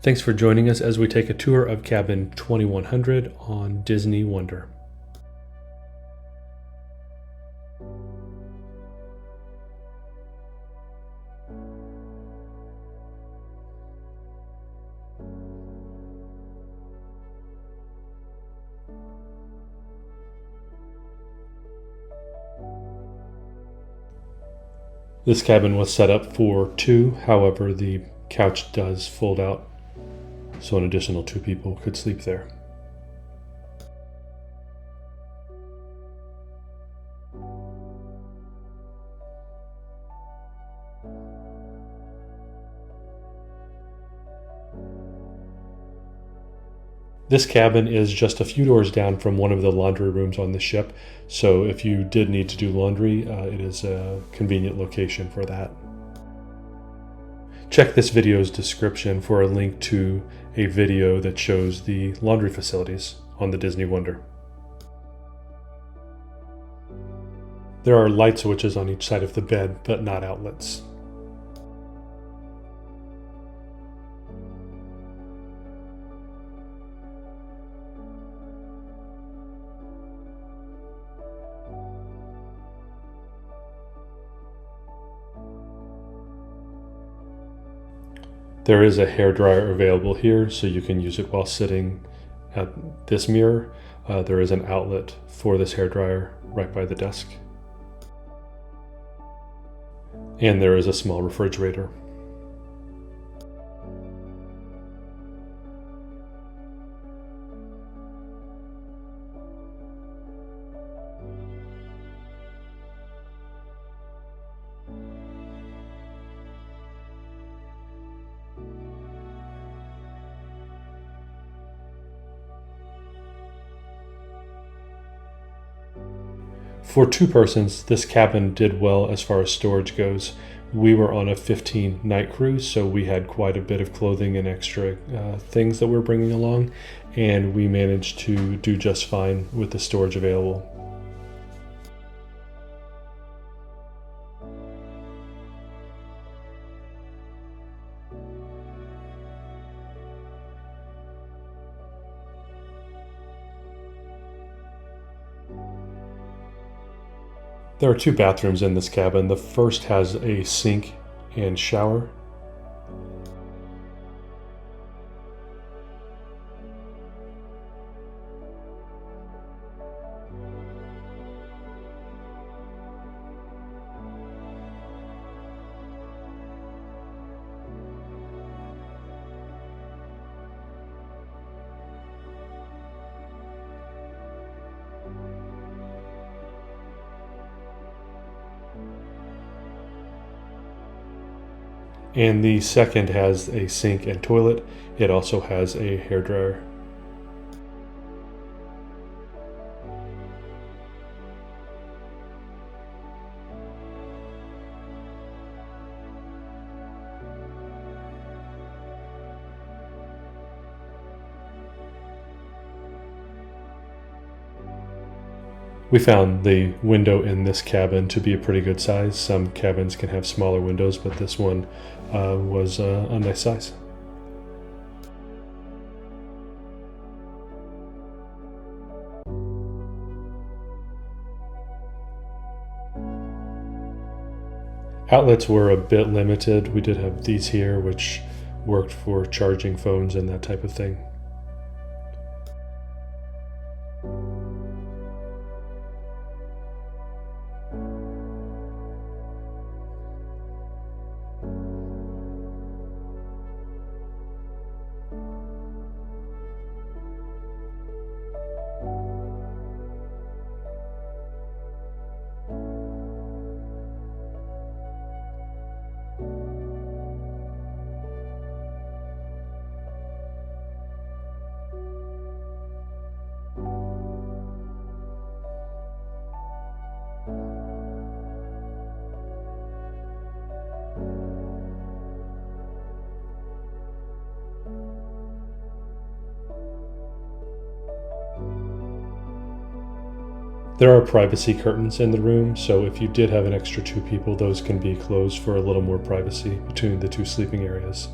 Thanks for joining us as we take a tour of cabin 2100 on Disney Wonder. This cabin was set up for two, however, the couch does fold out, so an additional two people could sleep there. This cabin is just a few doors down from one of the laundry rooms on the ship, so if you did need to do laundry, it is a convenient location for that. Check this video's description for a link to a video that shows the laundry facilities on the Disney Wonder. There are light switches on each side of the bed, but not outlets. There is a hairdryer available here, so you can use it while sitting at this mirror. There is an outlet for this hairdryer right by the desk. And there is a small refrigerator. For two persons, this cabin did well as far as storage goes. We were on a 15-night cruise, so we had quite a bit of clothing and extra things that we're bringing along, and we managed to do just fine with the storage available. There are two bathrooms in this cabin. The first has a sink and shower. And the second has a sink and toilet. It also has a hairdryer. We found the window in this cabin to be a pretty good size. Some cabins can have smaller windows, but this one was a nice size. Outlets were a bit limited. We did have these here, which worked for charging phones and that type of thing. There are privacy curtains in the room, so if you did have an extra two people, those can be closed for a little more privacy between the two sleeping areas.